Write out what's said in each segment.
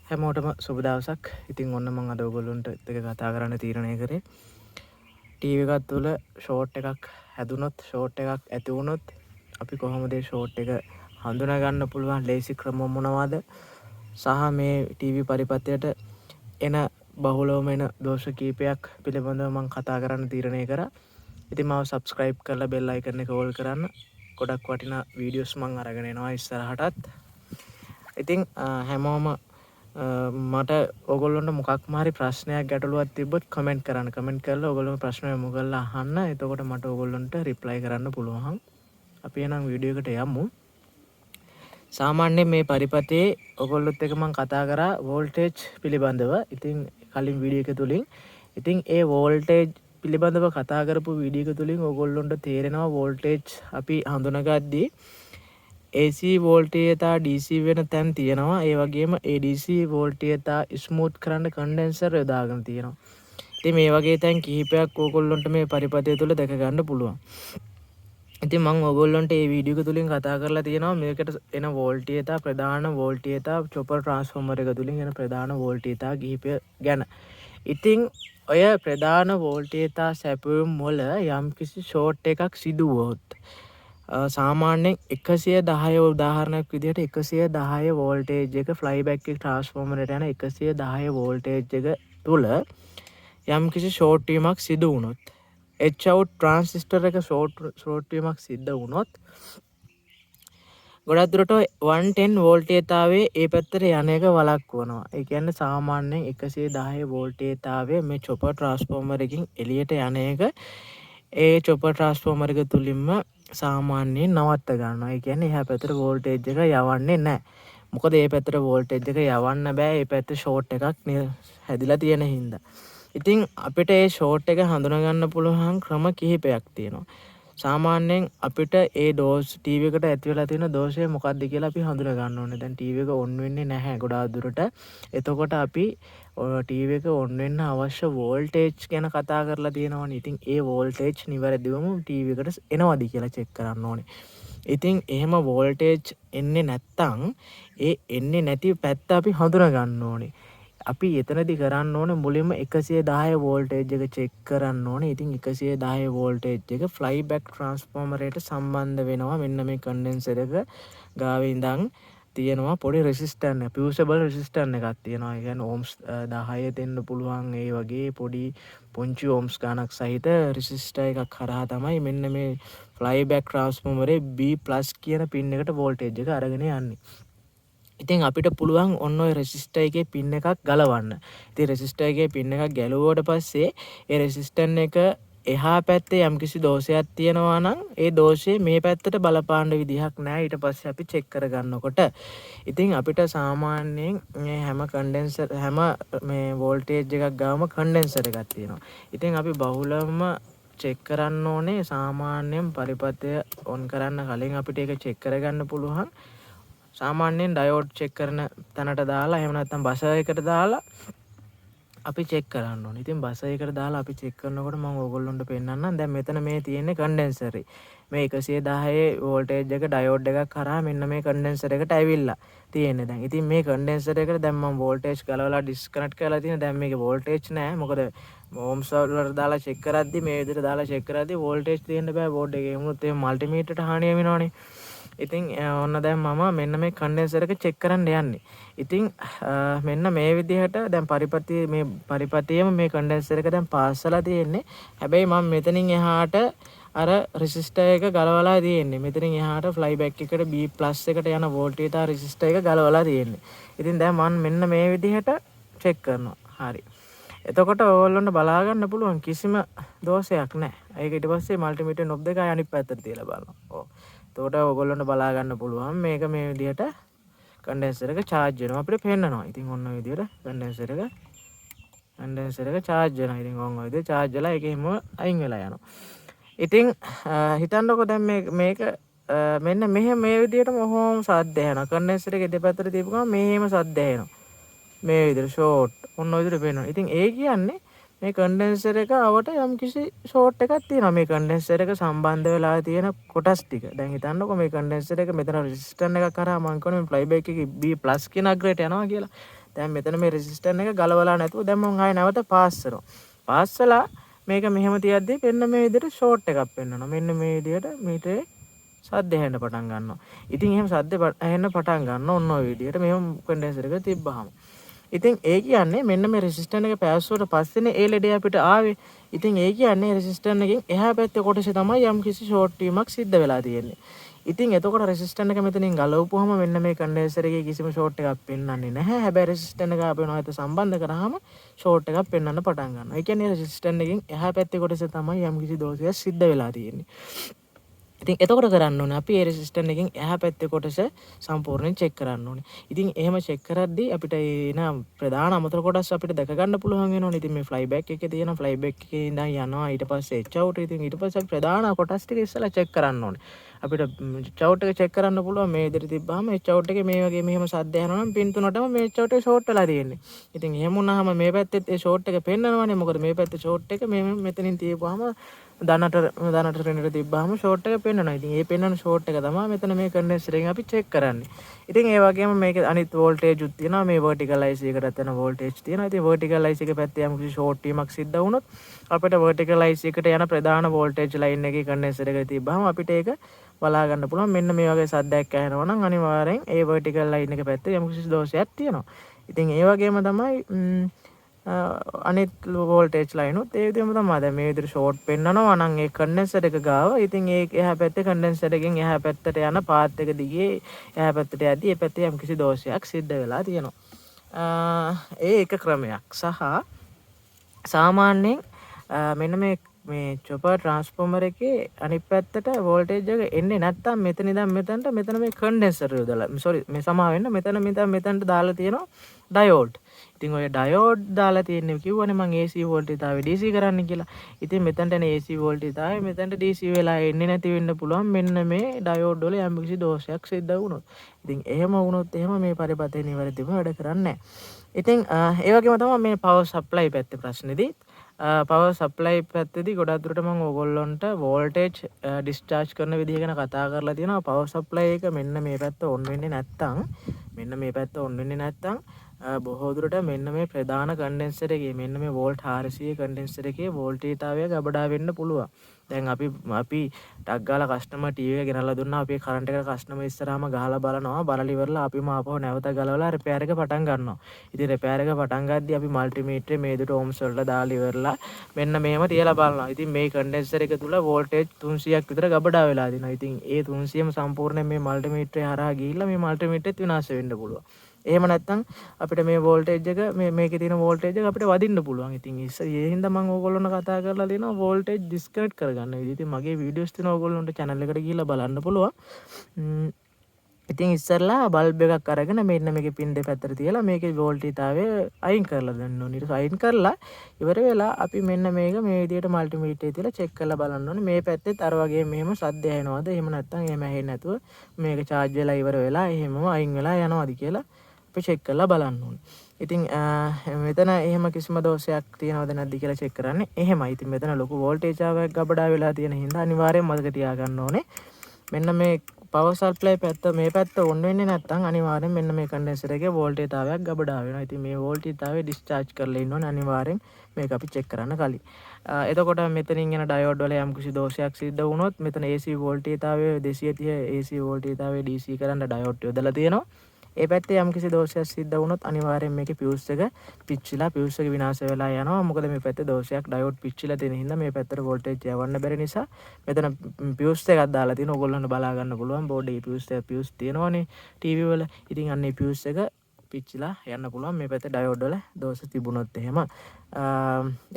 හැමෝටම සුබ දවසක්. ඉතින් ඔන්න මම අද ඔයගොල්ලන්ට එක කතා කරන්න තීරණය කරේ. ටීවී එකක් තුල ෂෝට් එකක් හැදුනොත්, ෂෝට් එකක් ඇති වුණොත් අපි කොහොමද ඒ ෂෝට් එක හඳුනා ගන්න පුළුවන් ලේසි ක්‍රම මොනවද? සහ මේ ටීවී පරිපත්‍යයට එන බහුලවම එන දෝෂ කීපයක් පිළිබඳව මම කතා කරන්න තීරණය කරා. ඉතින් මාව subscribe කරලා bell icon එක ඕල් කරන්න. ගොඩක් වටිනා වීඩියෝස් මම අරගෙන එනවා ඉස්සරහටත්. ඉතින් හැමෝම මට ඔයගොල්ලන්ට මොකක් මාරි ප්‍රශ්නයක් ගැටලුවක් තිබ්බොත් කමෙන්ට් කරන්න. කමෙන්ට් කරලා ඔයගොල්ලෝ ප්‍රශ්න යොමු කරලා අහන්න. එතකොට මට ඔයගොල්ලන්ට රිප්ලයි කරන්න පුළුවන්. අපි එහෙනම් වීඩියෝ එකට යමු. සාමාන්‍යයෙන් මේ පරිපතේ ඔයගොල්ලොත් එක්ක මම කතා කරා වෝල්ටේජ් පිළිබඳව. ඉතින් කලින් වීඩියෝ එක තුලින් ඉතින් ඒ වෝල්ටේජ් පිළිබඳව කතා කරපු වීඩියෝ එක තුලින් ඔයගොල්ලන්ට තේරෙනවා වෝල්ටේජ් අපි හඳුනාගද්දී AC වෝල්ටේජතා DC වෙන තැන් තියෙනවා. ඒ වගේම ඒ DC වෝල්ටේජතා ස්මූත් කරන්න කන්ඩෙන්සර් යොදාගෙන තියෙනවා. ඉතින් මේ වගේ තැන් කිහිපයක් ඕගොල්ලන්ට මේ පරිපතය තුළ දැක ගන්න පුළුවන්. ඉතින් මම ඕගොල්ලන්ට මේ වීඩියෝ එක තුලින් කතා කරලා තියෙනවා මේකට එන වෝල්ටේජතා ප්‍රධාන වෝල්ටේජතා චොපර් ට්‍රාන්ස්ෆෝමර් එක තුලින් එන ප්‍රධාන වෝල්ටේජතා කිහිපය ගැන. ඉතින් ඔය ප්‍රධාන වෝල්ටේජතා සැපයුම් වල යම්කිසි ෂෝට් එකක් සිදු වුවොත් සාමාන්‍යයෙන් 110 උදාහරණයක් විදිහට 110 වෝල්ටේජ් එක ෆ්ලයි බෑක් එක ට්‍රාන්ස්ෆෝමරයට යන 110 වෝල්ටේජ් එක තුල යම්කිසි ෂෝට් වීමක් සිදු වුණොත් H-out ට්‍රාන්සිස්ටර් එක ෂෝට් වීමක් සිද්ධ වුණොත් ගොඩක් දුරට 110 වෝල්ටේජතාවයේ ඒ පැත්තට යන එක වළක්වනවා. ඒ කියන්නේ සාමාන්‍යයෙන් 110 වෝල්ටේජතාවයේ මේ චොපර් ට්‍රාන්ස්ෆෝමර් එකකින් එළියට යන එක ඒ චොපර් ට්‍රාන්ස්ෆෝමර් එක තුලින්ම සාමාන්‍යයෙන් නවත්ත ගන්නවා. ඒ කියන්නේ එහා පැත්තට වෝල්ටේජ් එක යවන්නේ නැහැ. මොකද ඒ පැත්තට වෝල්ටේජ් එක යවන්න බෑ. ඒ පැත්තේ ෂෝට් එකක් හැදිලා තියෙන හින්දා. ඉතින් අපිට ඒ ෂෝට් එක හඳුනා ගන්න පුළුවන් ක්‍රම කිහිපයක් තියෙනවා. සාමාන්‍යයෙන් අපිට ඒ ඩෝස් ටීවී එකට ඇති වෙලා තියෙන දෝෂය මොකක්ද කියලා අපි හඳුනා ගන්න ඕනේ. දැන් ටීවී එක ඔන් වෙන්නේ නැහැ ගොඩාක් දුරට. එතකොට අපි ටීවී එක ඔන් වෙන්න අවශ්‍ය වෝල්ටේජ් ගැන කතා කරලා තියෙනවනේ. ඉතින් ඒ වෝල්ටේජ් නිවැරදිවම ටීවී එකට එනවද කියලා චෙක් කරන්න ඕනේ. ඉතින් එහෙම වෝල්ටේජ් එන්නේ නැත්තම් ඒ එන්නේ නැති පැත්ත අපි හඳුනා ගන්න ඕනේ. අපි එතනදි කරන්න ඕනේ මුලින්ම 110 වෝල්ටේජ් එක චෙක් කරන්න ඕනේ. ඉතින් 110 වෝල්ටේජ් එක ෆ්ලයි බෑක් ට්‍රාන්ස්ෆෝමරයට සම්බන්ධ වෙනවා. මෙන්න මේ කන්ඩෙන්සර් එක ගාවේ ඉඳන් තියෙනවා පොඩි රෙසිස්ටන්ට් එක, ෆියුසබල් රෙසිස්ටන්ට් එකක් තියෙනවා. ඒ කියන්නේ ඕම්ස් 10 දෙන්න පුළුවන් ඒ වගේ පොඩි පුංචි ඕම්ස් ගණක් සහිත රෙසිස්ටර් එකක් හරහා තමයි මෙන්න මේ ෆ්ලයි බෑක් ට්‍රාන්ස්ෆෝමරේ B+ කියන පින් එකට වෝල්ටේජ් එක අරගෙන යන්නේ. ඉතින් අපිට පුළුවන් ඔන්න ඔය රෙසිස්ටර් එකේ පින් එකක් ගලවන්න. ඉතින් රෙසිස්ටර් එකේ පින් එකක් ගැලුවුවට පස්සේ ඒ රෙසිස්ටන්ට් එක එහා පැත්තේ යම්කිසි දෝෂයක් තියෙනවා නම් ඒ දෝෂය මේ පැත්තට බලපාන්න විදිහක් නැහැ. ඊට පස්සේ අපි චෙක් කරගන්නකොට ඉතින් අපිට සාමාන්‍යයෙන් මේ හැම මේ වෝල්ටේජ් එකක් ගාවම කන්ඩෙන්සර් එකක් තියෙනවා. ඉතින් අපි බහුලවම චෙක් කරන්න ඕනේ සාමාන්‍යයෙන් පරිපථය ඔන් කරන්න කලින් අපිට ඒක චෙක් කරගන්න පුළුවන්. සාමාන්‍යයෙන් ඩයෝඩ් චෙක් කරන තැනට දාලා එහෙම නැත්නම් බසර් එකට දාලා අපි චෙක් කරන්න ඕනේ. ඉතින් බසර් එකට දාලා අපි චෙක් කරනකොට මම ඕගොල්ලන්ට පෙන්නන්නම්. දැන් මෙතන මේ තියෙන්නේ කන්ඩෙන්සරේ. මේ 110 වෝල්ටේජ් එක ඩයෝඩ් එකක් කරා මෙන්න මේ කන්ඩෙන්සර් එකට ඇවිල්ලා තියෙන්නේ දැන්. ඉතින් මේ කන්ඩෙන්සර් එකට දැන් මම වෝල්ටේජ් ගලවලා ඩිස්කනෙක්ට් කරලා තියෙනවා. දැන් මේකේ වෝල්ටේජ් නැහැ. මොකද ඕම්ස් වලට දාලා චෙක් කරද්දි මේ විදිහට දාලා චෙක් කරද්දි වෝල්ටේජ් තියෙන්න බෑ බෝඩ් එකේ. එමුණුත් ඒ මල්ටිමීටරට හානිය වෙනවනේ. ඉතින් ඔන්න දැන් මම මෙන්න මේ කන්ඩෙන්සර් එක චෙක් කරන්න යන්නේ. ඉතින් මෙන්න මේ විදිහට දැන් පරිපතියම මේ කන්ඩෙන්සර් එක දැන් පාස් වෙලා තියෙන්නේ. හැබැයි මම මෙතනින් එහාට අර රෙසිස්ටර් එක ගලවලා තියෙන්නේ. මෙතනින් එහාට ෆ්ලයි බෑක් එකට B+ එකට යන වෝල්ටේජ් රෙසිස්ටර් එක ගලවලා තියෙන්නේ. ඉතින් දැන් මම මෙන්න මේ විදිහට චෙක් කරනවා. හරි. එතකොට ඕගොල්ලන්ට බලා ගන්න පුළුවන් කිසිම දෝෂයක් නැහැ. ඒක ඊට පස්සේ මල්ටිමීටර් නොබ් දෙක අනිත් පැත්තට තියලා බලනවා. ඔව්. එතකොට ඔයගොල්ලන්ට බලා ගන්න පුළුවන් මේක මේ විදිහට කන්ඩෙන්සර් එක charge වෙනවා අපිට පේන්නනවා. ඉතින් ඔන්න ඔය විදිහට කන්ඩෙන්සර් එක charge වෙනවා. ඉතින් ඔන්න ඔය විදිහට charge වෙලා ඒකෙම අයින් වෙලා යනවා. ඉතින් හිතන්නකො දැන් මේක මෙන්න මෙහෙම මේ විදිහටම ඔහොම සද්ද ඇහෙනවා. කන්ඩෙන්සර් එකේ දෙපැත්තට තියපු ගමන් මෙහෙම සද්ද ඇහෙනවා. මේ විදිහට ෂෝට් ඔන්න ඔය විදිහට පේනවා. ඉතින් ඒ කියන්නේ මේ කන්ඩෙන්සර් එක අවට යම්කිසි ෂෝට් එකක් තියෙනවා. මේ කන්ඩෙන්සර් එක සම්බන්ධ වෙලා තියෙන කොටස් ටික. දැන් හිතන්නකො මේ කන්ඩෙන්සර් එක මෙතන රෙසිස්ටන්ට් එකක් කරා මම කියන්නේ ෆ්ලයි බෑක් එකේ B+ කියන අග්‍රයට යනවා කියලා. දැන් මෙතන මේ රෙසිස්ටර් එක ගලවලා නැතුව දැන් මම ආයෙ නැවත පාස් කරනවා. පාස්සලා මේක මෙහෙම තියද්දී මෙන්න මේ විදිහට ෂෝට් එකක් පෙන්වනවා. මෙන්න මේ විදිහට මීටරේ සද්ද ඇහෙන්න පටන් ගන්නවා. ඉතින් එහෙම සද්ද ඇහෙන්න පටන් ගන්න ඔන්න ඔය විදිහට මෙහෙම කන්ඩෙන්සර් එක තිබ්බහම. ඉතින් ඒ කියන්නේ මෙන්න මේ රෙසිස්ටර් එක පැවැස්සුවට පස්සේනේ ඒ ලෙඩේ අපිට ආවේ. ඉතින් ඒ කියන්නේ රෙසිස්ටර් එකෙන් එහා පැත්තේ කොටසේ තමයි යම්කිසි ෂෝට් වීමක් සිද්ධ වෙලා තියෙන්නේ. ඉතින් එතකොට රෙසිස්ටර් එක මෙතනින් ගලවපුවම මෙන්න මේ කන්ඩෙන්සර් එකේ කිසිම ෂෝට් එකක් පෙන්වන්නේ නැහැ. හැබැයි රෙසිස්ටර් එක අපි මොනවද සම්බන්ධ කරාම ෂෝට් එකක් පෙන්වන්න පටන් ගන්නවා. ඒ කියන්නේ රෙසිස්ටර් එකෙන් එහා පැත්තේ කොටසේ තමයි යම්කිසි දෝෂයක් සිද්ධ වෙලා තියෙන්නේ. ඉතින් එතකොට කරන්න ඕනේ අපි ඒ රෙසිස්ටර් එකෙන් එහා පැත්තේ කොටස සම්පූර්ණයෙන් චෙක් කරන්න ඕනේ. ඉතින් එහෙම චෙක් කරද්දී අපිට එන ප්‍රධාන අමතර කොටස් අපිට දැක ගන්න පුළුවන් වෙනවනේ. ඉතින් මේ ෆ්ලයි බෑක් එකේ තියෙන ෆ්ලයි බෑක් එකේ ඉඳන් යනවා ඊට පස්සේ එච් අවුට්. ඉතින් ඊට පස්සේ අපි ප්‍රධාන කොටස් ටික ඉස්සලා චෙක් කරන්න ඕනේ. අපිට එච් අවුට් එක චෙක් කරන්න පුළුවන් මේ විදිහට තිබ්බාම එච් අවුට් එකේ මේ වගේ මෙහෙම සද්ද යනවා නම් පින් තුනටම මේ එච් අවුට් එක ෂෝට් වෙලා තියෙන්නේ. ඉතින් එහෙම වුණාම මේ පැත්තෙත් ඒ ෂෝට් එක පෙන්නනවානේ. මොකද මේ පැත්තේ ෂෝට් එක මේ මෙතනින් තියපුවාම දනට රෙනට තිබ්බාම ෂෝට් එක පෙන්වනවා. ඉතින් ඒ පෙන්වන ෂෝට් එක තමයි මෙතන මේ කන්ඩෙන්සර් එකෙන් අපි චෙක් කරන්නේ. ඉතින් ඒ වගේම මේක අනිත් වෝල්ටේජ් උත් තියෙනවා. මේ වර්ටිකල් IC එකටත් යන වෝල්ටේජ් තියෙනවා. ඉතින් වර්ටිකල් IC එක පැත්තේ යම් කිසි ෂෝට් වීමක් සිද්ධ වුණොත් අපිට වර්ටිකල් IC එකට යන ප්‍රධාන වෝල්ටේජ් ලයින් එකේ කන්ඩෙන්සර් එක තිබ්බාම අපිට ඒක බලා ගන්න පුළුවන්. මෙන්න මේ වගේ සද්දයක් ඇහෙනවා නම් අනිවාර්යෙන් ඒ වර්ටිකල් ලයින් එක පැත්තේ යම් කිසි දෝෂයක් තියෙනවා. ඉතින් ඒ වගේම තමයි අනිත් වෝල්ටේජ් ලයිනුත් ඒ විදිහම තමයි. දැන් මේ විදිහට ෂෝට් පෙන්නනවා නම් ඒ කන්ඩෙන්සර් එක ගාව. ඉතින් ඒ එහා පැත්තේ කන්ඩෙන්සර් එකෙන් එහා පැත්තට යන පාත් එක දිගේ එහා පැත්තට යද්දී ඒ පැත්තේ යම් කිසි දෝෂයක් සිද්ධ වෙලා තියෙනවා. ඒ එක ක්‍රමයක්. සහ සාමාන්‍යයෙන් මෙන්න මේ චොපර් ට්‍රාන්ස්ෆෝමර් එකේ අනිත් පැත්තට වෝල්ටේජ් එක එන්නේ නැත්තම් මෙතන ඉඳන් මෙතනට මෙතන මේ කන්ඩෙන්සර් යොදලා මේ සමා වෙන්න මෙතනට දාලා තියෙනවා ඩයෝඩ්. ඉතින් ඔය ඩයෝඩ් දාලා තියෙන්නේ කිව්වනේ මම AC වෝල්ටේජතාවය DC කරන්න කියලා. ඉතින් මෙතනට එන AC වෝල්ටේජතාවය මෙතනට DC වෙලා එන්නේ නැති වෙන්න පුළුවන් මෙන්න මේ ඩයෝඩ් වල යම් කිසි දෝෂයක් සිද්ධ වුණොත්. ඉතින් එහෙම වුණොත් එහෙම මේ පරිපතේ නිවැරදිව වැඩ කරන්නේ නැහැ. ඉතින් ඒ වගේම තමයි මේ පවර් සප්ලයි පැත්තේ ප්‍රශ්නේදී පවර් සප්ලයි පැත්තේදී ගොඩක් දුරට මම ඕගොල්ලන්ට වෝල්ටේජ් ඩිස්චාර්ජ් කරන විදිහ ගැන කතා කරලා තියෙනවා. පවර් සප්ලයි එක මෙන්න මේ පැත්ත ඔන් වෙන්නේ නැත්තම් බොහෝ දුරට මෙන්න මේ ප්‍රධාන කන්ඩෙන්සර් එකේ මෙන්න මේ වෝල්ට් 400 කන්ඩෙන්සර් එකේ වෝල්ටේජතාවය ගබඩා වෙන්න පුළුවන්. දැන් අපි ටක් ගාලා කස්ටමර් ටීවී එක ගෙනල්ලා දුන්නා. අපි කරන්ට් එකට කස්ටමර් ඉස්සරහාම ගහලා බලලා ඉවරලා අපිම ආපහු නැවත ගලවලා රිපෙයාර් එක පටන් ගන්නවා. ඉතින් රිපෙයාර් එක පටන් ගද්දී අපි මල්ටිමීටරේ මේ දුට ඕම්ස් වලට දාලා ඉවරලා මෙන්න මේව තියලා බලනවා. ඉතින් මේ කන්ඩෙන්සර් එක තුල වෝල්ටේජ් 300ක් විතර ගබඩා වෙලා තියෙනවා. ඉතින් ඒ 300ම සම්පූර්ණයෙන් මේ මල්ටිමීටරේ හරහා ගිහිල්ලා මේ මල්ටිමීටරෙත් විනාශ වෙන්න පුළුවන්. එහෙම නැත්නම් අපිට මේ වෝල්ටේජ් එක මේකේ තියෙන වෝල්ටේජ් එක අපිට වදින්න පුළුවන්. ඉතින් ඒ හින්දා මම ඕගොල්ලොන්ට කතා කරලා දෙනවා වෝල්ටේජ් ඩිස්කනෙක්ට් කරගන්න විදිහ. ඉතින් මගේ වීඩියෝස් තියෙනවා ඕගොල්ලොන්ට channel එකට ගිහිල්ලා බලන්න පුළුවන්. ඉතින් ඉස්සරලා බල්බ් එකක් අරගෙන මෙන්න මේකේ පින් දෙපැත්තට තියලා මේකේ වෝල්ටේජතාවය අයින් කරලා දෙන්න ඕනේ. ඊට අයින් කරලා ඉවර වෙලා අපි මෙන්න මේක මේ විදිහට මල්ටිමීටරේ තියලා චෙක් කරලා බලන්න ඕනේ. මේ පැත්තෙත් අර වගේ මෙහෙම සද්ද ඇහෙනවද? එහෙම නැත්නම් එහෙම ඇහෙන්නේ නැතුව මේක charge වෙලා ඉවර වෙලා එහෙමම අයින් වෙලා යනවද කියලා චෙක් කරලා බලන්න ඕනේ. ඉතින් මෙතන එහෙම කිසිම දෝෂයක් තියෙනවද නැද්ද කියලා චෙක් කරන්නේ එහෙමයි. ඉතින් මෙතන ලොකු වෝල්ටේජ් ආවක් ගබඩා වෙලා තියෙන හින්දා අනිවාර්යෙන් මතක තියාගන්න ඕනේ. මෙන්න මේ පවර් සප්ලයි පැත්ත මේ පැත්ත ඔන් වෙන්නේ නැත්නම් අනිවාර්යෙන් මෙන්න මේ කන්ඩෙන්සර් එකේ වෝල්ටේජතාවයක් ගබඩා වෙනවා. ඉතින් මේ වෝල්ටේජතාවය ඩිස්චාර්ජ් කරලා ඉන්න ඕනේ අනිවාර්යෙන් මේක අපි චෙක් කරන්න කලින්. එතකොට මෙතනින් එන ඩයෝඩ් වල යම් කිසි දෝෂයක් සිද්ධ වුණොත් මෙතන AC වෝල්ටේජතාවය 230 AC වෝල්ටේජතාවය DC කරන්න ඩයෝඩ් යොදලා තියෙනවා. ඒ පැත්තේ යම් කිසි දෝෂයක් සිද්ධ වුණොත් අනිවාර්යෙන් මේකේ ෆියුස් එක පිච්චිලා ෆියුස් එක විනාශ වෙලා යනවා. මොකද මේ පැත්තේ දෝෂයක් ඩයෝඩ් පිච්චිලා තියෙන හින්දා මේ පැත්තට වෝල්ටේජ් යවන්න බැරි නිසා මෙතන ෆියුස් එකක් දාලා තියෙන ඕගොල්ලන්ට බලා ගන්න පුළුවන්. බෝඩ් එකේ ෆියුස් තියෙනවනේ ටීවී වල. ඉතින් අන්න ඒ ෆියුස් එක පිච්චිලා යන්න පුළුවන් මේ පැත්තේ ඩයෝඩ් වල දෝෂ තිබුණොත් එහෙම.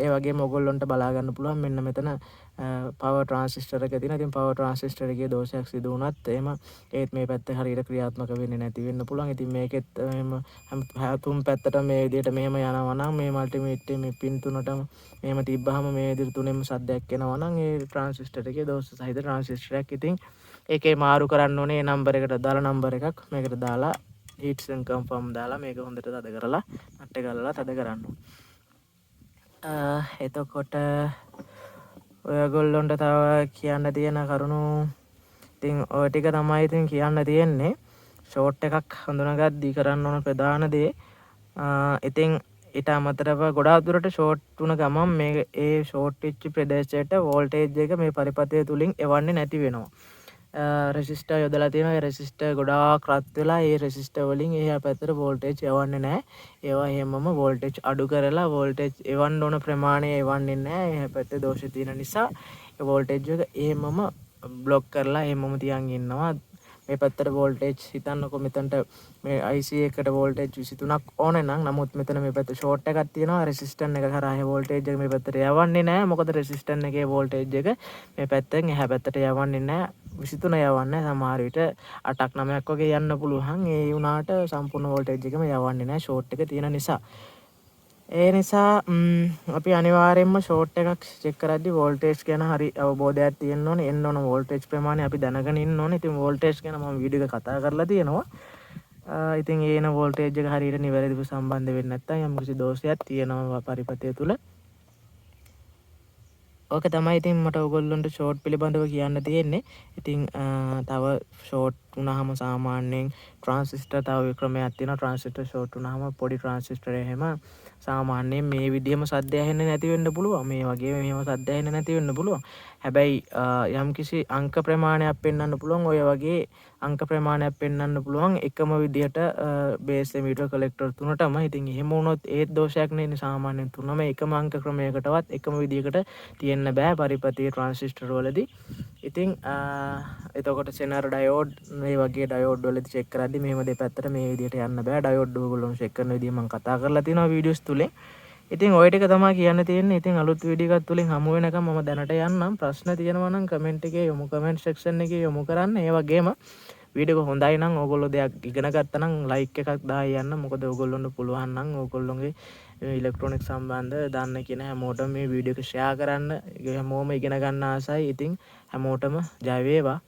ඒ වගේම ඕගොල්ලන්ට බලා ගන්න පුළුවන් මෙන්න මෙතන පවර් ට්‍රාන්සිස්ටර් එක තියෙනවා. ඉතින් පවර් ට්‍රාන්සිස්ටර් එකේ දෝෂයක් සිදු වුණත් එහෙම ඒත් මේ පැත්තේ හරියට ක්‍රියාත්මක වෙන්නේ නැති වෙන්න පුළුවන්. ඉතින් මේකෙත් එහෙම තුන් පැත්තට මේ විදිහට මෙහෙම යනවා නම් මේ මල්ටිමීටරේ මේ පින් තුනටම මෙහෙම තිබ්බහම මේ විදිහට තුනෙන්ම සද්දයක් එනවා නම් ඒ ට්‍රාන්සිස්ටර් එකේ දෝෂ සහිත ට්‍රාන්සිස්ටරයක්. ඉතින් ඒකේ මාරු කරන්න ඕනේ නම්බර් එකට දාලා නම්බර් එකක් මේකට දාලා heat sink confirm දාලා මේක හොඳට තද කරලා නට් එක ගලලා තද කරන්න ඕනේ. එතකොට ඔයගොල්ලොන්ට තව කියන්න තියෙන කරුණු ඉතින් ඔය ටික තමයි ඉතින් කියන්න තියෙන්නේ. ෂෝට් එකක් හඳුනාගද්දී කරන්න ඕන ප්‍රධාන දේ ඉතින් ඊට අමතරව ගොඩාක් දුරට ෂෝට් වුණ ගමන් මේ ඒ ෂෝට් වෙච්ච ප්‍රදේශයට වෝල්ටේජ් එක මේ පරිපථය තුලින් එවන්නේ නැති වෙනවා. රෙසිස්ටර් යොදලා තියෙනවා. ඒ රෙසිස්ටර් ගොඩාක් රත් වෙලා ඒ රෙසිස්ටර් වලින් එහා පැත්තට වෝල්ටේජ් යවන්නේ නැහැ. ඒවා එහෙමම වෝල්ටේජ් අඩු කරලා වෝල්ටේජ් එවන්න ඕන ප්‍රමාණය එවන්නේ නැහැ. එහා පැත්තේ දෝෂ තියෙන නිසා ඒ වෝල්ටේජ් එක එහෙමම බ්ලොක් කරලා එහෙමම තියන් ඉන්නවා. මේ පැත්තට වෝල්ටේජ් හිතන්නකො මෙතනට මේ IC එකට වෝල්ටේජ් 23ක් ඕනේ නම් නමුත් මෙතන මේ පැත්තේ ෂෝට් එකක් තියෙනවා රෙසිස්ටන්ට් එක කරා ඒ වෝල්ටේජ් එක මේ පැත්තට යවන්නේ නැහැ මොකද රෙසිස්ටන්ට් එකේ වෝල්ටේජ් එක මේ පැත්තෙන් එහා පැත්තට යවන්නේ නැහැ 23 යවන්නේ සමහර විට 8ක් 9ක් වගේ යන්න පුළුවන් ඒ වුණාට සම්පූර්ණ වෝල්ටේජ් එකම යවන්නේ නැහැ ෂෝට් එක තියෙන නිසා ඒ නිසා අපි අනිවාර්යයෙන්ම ෂෝට් එකක් චෙක් කරද්දි වෝල්ටේජ් ගැන හරි අවබෝධයක් තියෙන්න ඕනේ. එන්න ඕන වෝල්ටේජ් ප්‍රමාණය අපි දැනගෙන ඉන්න ඕනේ. ඉතින් වෝල්ටේජ් ගැන මම වීඩියෝ එක කතා කරලා තියෙනවා. ඉතින් ඒන වෝල්ටේජ් එක හරියට නිවැරදිව සම්බන්ධ වෙන්නේ නැත්නම් යම් කිසි දෝෂයක් තියෙනවා පරිපථය තුල. ඕක තමයි ඉතින් මට ඔයගොල්ලන්ට ෂෝට් පිළිබඳව කියන්න තියෙන්නේ. ඉතින් තව ෂෝට් වුණාම සාමාන්‍යයෙන් ට්‍රාන්සිස්ටර් තව ක්‍රමයක් තියෙනවා. ට්‍රාන්සිස්ටර් ෂෝට් වුණාම පොඩි ට්‍රාන්සිස්ටර් එහෙම සාමාන්‍යයෙන් මේ විදිහම සද්ද ඇහෙන්නේ නැති වෙන්න පුළුවන්. මේ වගේ මෙහෙම සද්ද ඇහෙන්නේ නැති වෙන්න පුළුවන්. හැබැයි යම්කිසි අංක ප්‍රමාණයක් පෙන්වන්න පුළුවන්. ඔය වගේ අංක ප්‍රමාණයක් පෙන්වන්න පුළුවන් එකම විදිහට බේස් එමීටර් කලෙක්ටර් තුනටම. ඉතින් එහෙම වුණොත් ඒත් දෝෂයක් නෙන්නේ සාමාන්‍යයෙන් තුනම එකම අංක ක්‍රමයකටවත් එකම විදිහකට තියෙන්න බෑ පරිපථයේ ට්‍රාන්සිස්ටර් වලදී. ඉතින් එතකොට සෙනර් ඩයෝඩ් මේ වගේ ඩයෝඩ් වලදී චෙක් කරද්දි මෙහෙම දෙපැත්තට මේ විදිහට යන්න බෑ. ඩයෝඩ් ඕගොල්ලෝ චෙක් කරන විදිහ මම කතා කරලා තියෙනවා වීඩියෝස් තුලින්. ඉතින් ඔය ටික තමයි කියන්න තියෙන්නේ. ඉතින් අලුත් වීඩියෝ එකක් තුලින් හමු වෙනකම් මම දැනට යන්නම්. ප්‍රශ්න තියෙනවා නම් කමෙන්ට් එකේ යොමු කමෙන්ට් සෙක්ෂන් එකේ යොමු කරන්න. ඒ වගේම වීඩියෝ එක හොඳයි නම් ඕගොල්ලෝ දෙයක් ඉගෙන ගත්තා නම් ලයික් එකක් දාලා යන්න. මොකද ඕගොල්ලොන්ට පුළුවන් නම් ඕගොල්ලොන්ගේ ඉලෙක්ට්‍රොනික සම්බන්ධ දන්න කියන හැමෝටම මේ වීඩියෝ එක ෂෙයා කරන්න. හැමෝම ඉගෙන ගන්න ආසයි. ඉතින් හැමෝටම ජය වේවා.